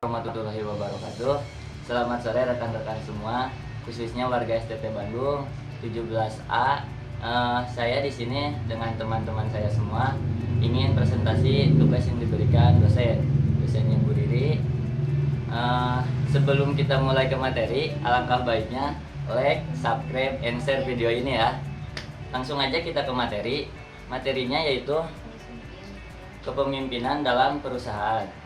Warahmatullahi wabarakatuh. Selamat sore rekan-rekan semua, khususnya warga STT Bandung 17A. Saya di sini dengan teman-teman saya semua ingin presentasi tugas yang diberikan dosennya Bu Riri. Sebelum kita mulai ke materi, alangkah baiknya like, subscribe, and share video ini ya. Langsung aja kita ke materi. Materinya yaitu kepemimpinan dalam perusahaan.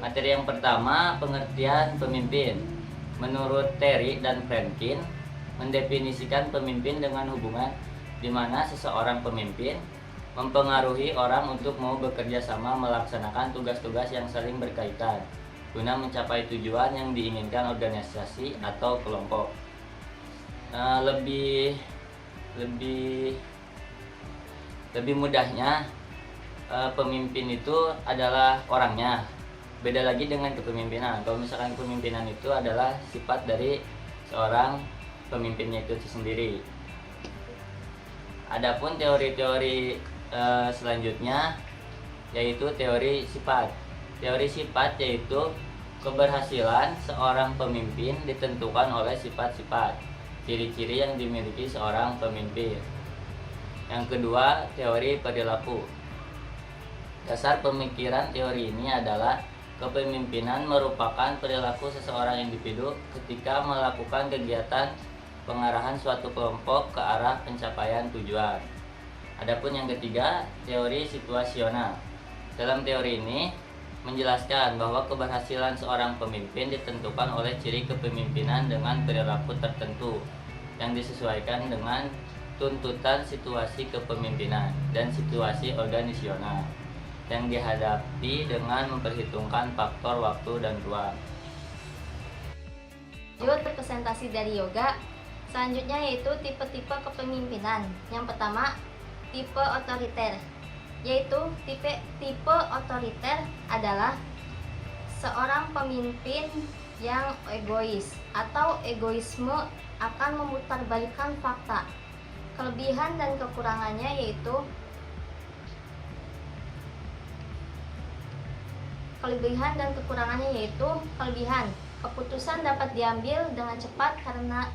Materi yang pertama, pengertian pemimpin. Menurut Terry dan Franklin, mendefinisikan pemimpin dengan hubungan di mana seseorang pemimpin mempengaruhi orang untuk mau bekerja sama melaksanakan tugas-tugas yang saling berkaitan guna mencapai tujuan yang diinginkan organisasi atau kelompok. Lebih mudahnya, pemimpin itu adalah orangnya. Beda lagi dengan kepemimpinan. Kalau misalkan kepemimpinan itu adalah sifat dari seorang pemimpinnya itu sendiri. Adapun teori-teori selanjutnya yaitu teori sifat. Teori sifat yaitu keberhasilan seorang pemimpin ditentukan oleh sifat-sifat, ciri-ciri yang dimiliki seorang pemimpin. Yang kedua, teori perilaku. Dasar pemikiran teori ini adalah kepemimpinan merupakan perilaku seseorang individu ketika melakukan kegiatan pengarahan suatu kelompok ke arah pencapaian tujuan. Adapun yang ketiga, teori situasional. Dalam teori ini menjelaskan bahwa keberhasilan seorang pemimpin ditentukan oleh ciri kepemimpinan dengan perilaku tertentu yang disesuaikan dengan tuntutan situasi kepemimpinan dan situasi organisasional yang dihadapi dengan memperhitungkan faktor waktu dan ruang. Lanjut presentasi dari Yoga. Selanjutnya yaitu tipe-tipe kepemimpinan. Yang pertama, tipe otoriter. Yaitu tipe otoriter adalah seorang pemimpin yang egois atau egoisme akan memutarbalikkan fakta. Kelebihan dan kekurangannya yaitu kelebihan, keputusan dapat diambil dengan cepat karena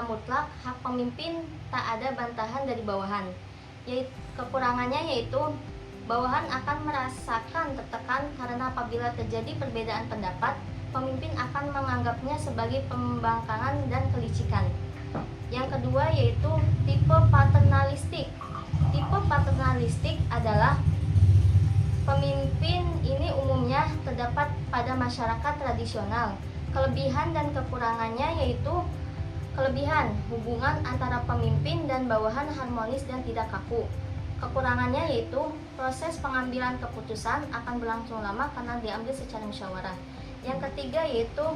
mutlak hak pemimpin tak ada bantahan dari bawahan. Kekurangannya yaitu bawahan akan merasakan tertekan karena apabila terjadi perbedaan pendapat, pemimpin akan menganggapnya sebagai pembangkangan dan kelicikan. Yang kedua yaitu tipe paternalistik. Tipe paternalistik adalah pemimpin ini umumnya terdapat pada masyarakat tradisional. Kelebihan dan kekurangannya yaitu kelebihan, hubungan antara pemimpin dan bawahan harmonis dan tidak kaku. Kekurangannya yaitu proses pengambilan keputusan akan berlangsung lama karena diambil secara musyawarah. Yang ketiga yaitu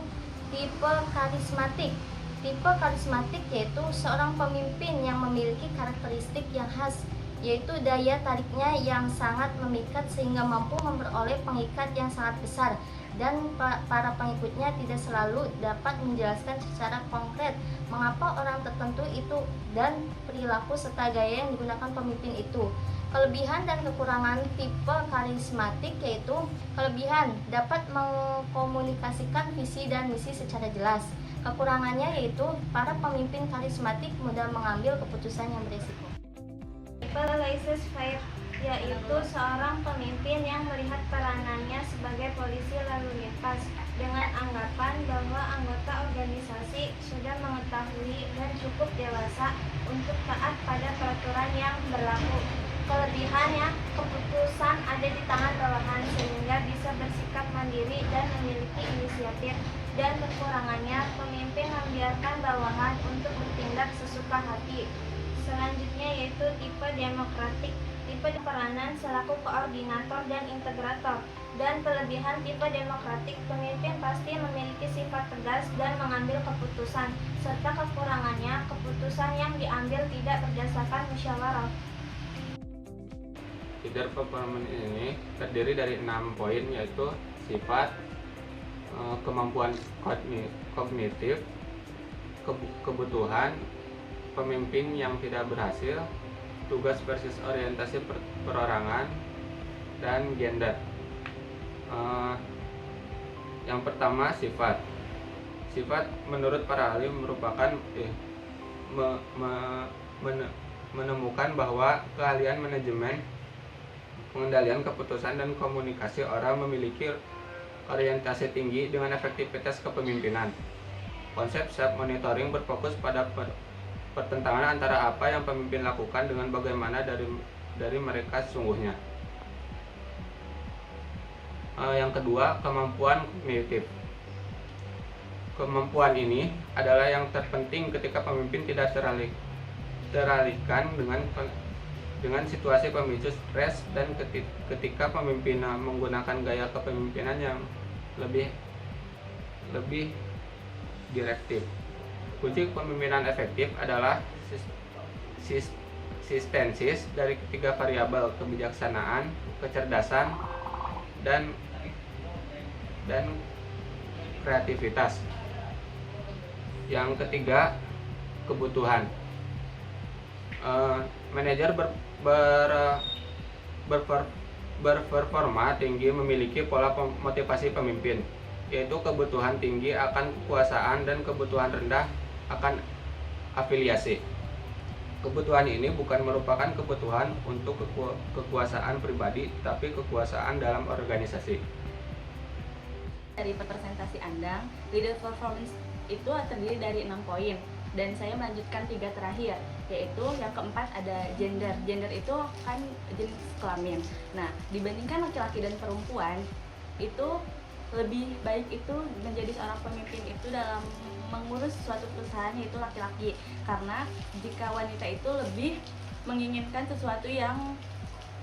tipe karismatik. Tipe karismatik yaitu seorang pemimpin yang memiliki karakteristik yang khas, yaitu daya tariknya yang sangat memikat sehingga mampu memperoleh pengikat yang sangat besar, dan para pengikutnya tidak selalu dapat menjelaskan secara konkret mengapa orang tertentu itu dan perilaku serta gaya yang digunakan pemimpin itu. Kelebihan dan kekurangan tipe karismatik yaitu kelebihan dapat mengkomunikasikan visi dan misi secara jelas. Kekurangannya yaitu para pemimpin karismatik mudah mengambil keputusan yang berisiko. Tipe laissez-faire yaitu seorang pemimpin yang melihat peranannya sebagai polisi lalu lintas dengan anggapan bahwa anggota organisasi sudah mengetahui dan cukup dewasa untuk taat pada peraturan yang berlaku. Kelebihannya, keputusan ada di tangan bawahan sehingga bisa bersikap mandiri dan memiliki inisiatif. Dan kekurangannya, pemimpin membiarkan bawahan untuk bertindak sesuka hati. Selanjutnya yaitu tipe demokratik. Tipe peranan selaku koordinator dan integrator. Dan kelebihan tipe demokratik, pemimpin pasti memiliki sifat tegas dan mengambil keputusan. Serta kekurangannya, keputusan yang diambil tidak berdasarkan musyawarah. Leader performance ini terdiri dari 6 poin, yaitu sifat, kemampuan kognitif, kebutuhan, pemimpin yang tidak berhasil, tugas versus orientasi perorangan, dan gender. Yang pertama, sifat. Sifat menurut para ahli merupakan menemukan bahwa keahlian manajemen, pengendalian keputusan, dan komunikasi orang memiliki orientasi tinggi dengan efektivitas kepemimpinan. Konsep self monitoring berfokus pada pertentangan antara apa yang pemimpin lakukan dengan bagaimana dari mereka sesungguhnya. Yang kedua, kemampuan kognitif. Kemampuan ini adalah yang terpenting ketika pemimpin tidak teralihkan dengan situasi pemicu stres dan ketika pemimpin menggunakan gaya kepemimpinan yang lebih direktif. Kunci kepemimpinan efektif adalah sintesis dari ketiga variabel: kebijaksanaan, kecerdasan, dan kreativitas. Yang ketiga, kebutuhan. Manajer berperforma tinggi memiliki pola motivasi pemimpin, yaitu kebutuhan tinggi akan kekuasaan dan kebutuhan rendah akan afiliasi. Kebutuhan ini bukan merupakan kebutuhan untuk kekuasaan pribadi, tapi kekuasaan dalam organisasi. Dari presentasi Andang, leader performance itu terdiri dari 6 poin, dan saya melanjutkan 3 terakhir, yaitu yang keempat ada gender. Gender itu kan jenis kelamin. Nah, dibandingkan laki-laki dan perempuan, itu lebih baik itu menjadi seorang pemimpin itu dalam mengurus suatu perusahaan, yaitu laki-laki, karena jika wanita itu lebih menginginkan sesuatu yang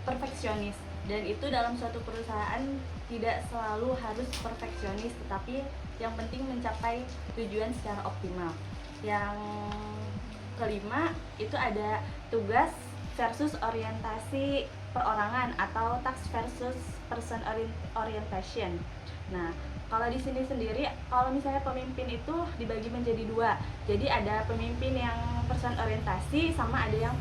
perfeksionis, dan itu dalam suatu perusahaan tidak selalu harus perfeksionis, tetapi yang penting mencapai tujuan secara optimal. Yang kelima itu ada tugas versus orientasi perorangan atau task versus person orientation. Nah, kalau di sini sendiri, kalau misalnya pemimpin itu dibagi menjadi 2. Jadi ada pemimpin yang person orientasi sama ada yang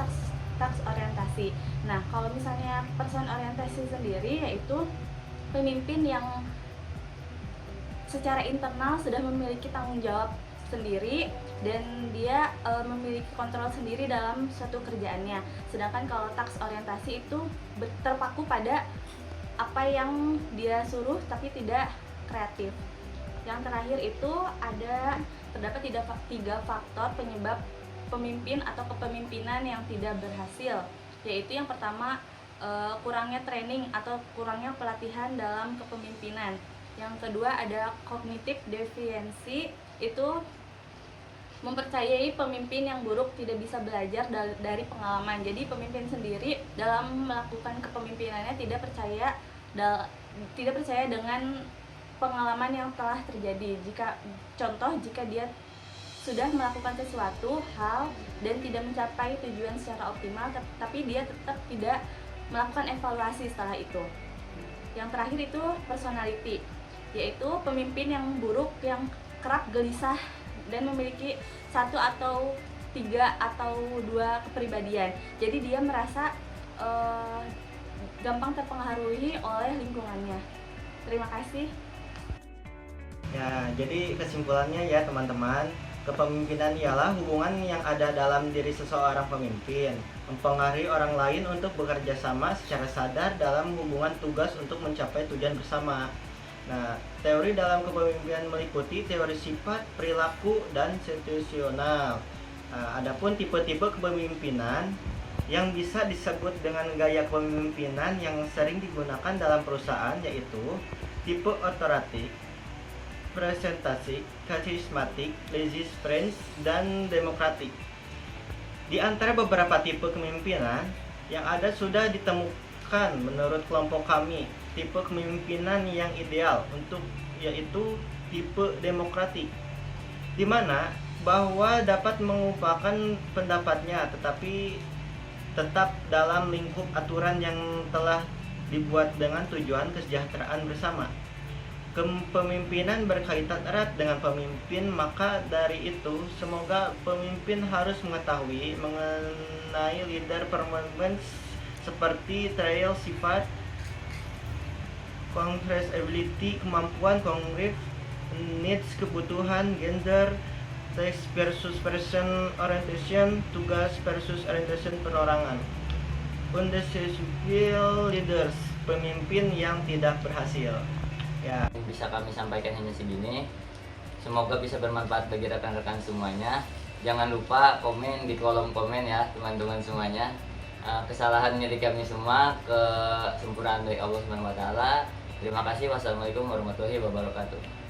task orientasi. Nah, kalau misalnya person orientasi sendiri yaitu pemimpin yang secara internal sudah memiliki tanggung jawab sendiri dan dia memiliki kontrol sendiri dalam suatu kerjaannya. Sedangkan kalau task orientasi itu terpaku pada apa yang dia suruh tapi tidak kreatif. Yang terakhir itu terdapat 3 faktor penyebab pemimpin atau kepemimpinan yang tidak berhasil, yaitu yang pertama kurangnya training atau kurangnya pelatihan dalam kepemimpinan. Yang kedua ada cognitive deficiency, itu mempercayai pemimpin yang buruk tidak bisa belajar dari pengalaman. Jadi pemimpin sendiri dalam melakukan kepemimpinannya tidak percaya dengan pengalaman yang telah terjadi. Jika dia sudah melakukan sesuatu hal dan tidak mencapai tujuan secara optimal, tapi dia tetap tidak melakukan evaluasi setelah itu. Yang terakhir itu personality, yaitu pemimpin yang buruk yang kerap gelisah dan memiliki 1 atau 3 atau 2 kepribadian. Jadi dia merasa gampang terpengaruhi oleh lingkungannya. Terima kasih. Ya, jadi kesimpulannya ya teman-teman, kepemimpinan ialah hubungan yang ada dalam diri seseorang pemimpin, mempengaruhi orang lain untuk bekerja sama secara sadar dalam hubungan tugas untuk mencapai tujuan bersama. Nah, teori dalam kepemimpinan meliputi teori sifat, perilaku, dan situasional. Adapun tipe-tipe kepemimpinan yang bisa disebut dengan gaya kepemimpinan yang sering digunakan dalam perusahaan yaitu tipe otoratif, presentasi, karismatik, laissez-faire, dan demokratik. Di antara beberapa tipe kepemimpinan yang ada sudah ditemukan menurut kelompok kami, tipe kepemimpinan yang ideal yaitu tipe demokratik, di mana bahwa dapat mengungkapkan pendapatnya tetapi tetap dalam lingkup aturan yang telah dibuat dengan tujuan kesejahteraan bersama. Kepemimpinan berkaitan erat dengan pemimpin, maka dari itu semoga pemimpin harus mengetahui mengenai leader performance seperti trial sifat, congressional ability, kemampuan kognitif, needs kebutuhan, gender, sex versus person orientation, tugas versus orientation perorangan. Unsuccessful leaders, pemimpin yang tidak berhasil. Ya. Bisa kami sampaikan hanya segini. Semoga bisa bermanfaat bagi rekan-rekan semuanya. Jangan lupa komen di kolom komen ya teman-teman semuanya. Kesalahan dari kami semua, kesempurnaan dari Allah Subhanahu wa taala. Terima kasih. Wassalamualaikum warahmatullahi wabarakatuh.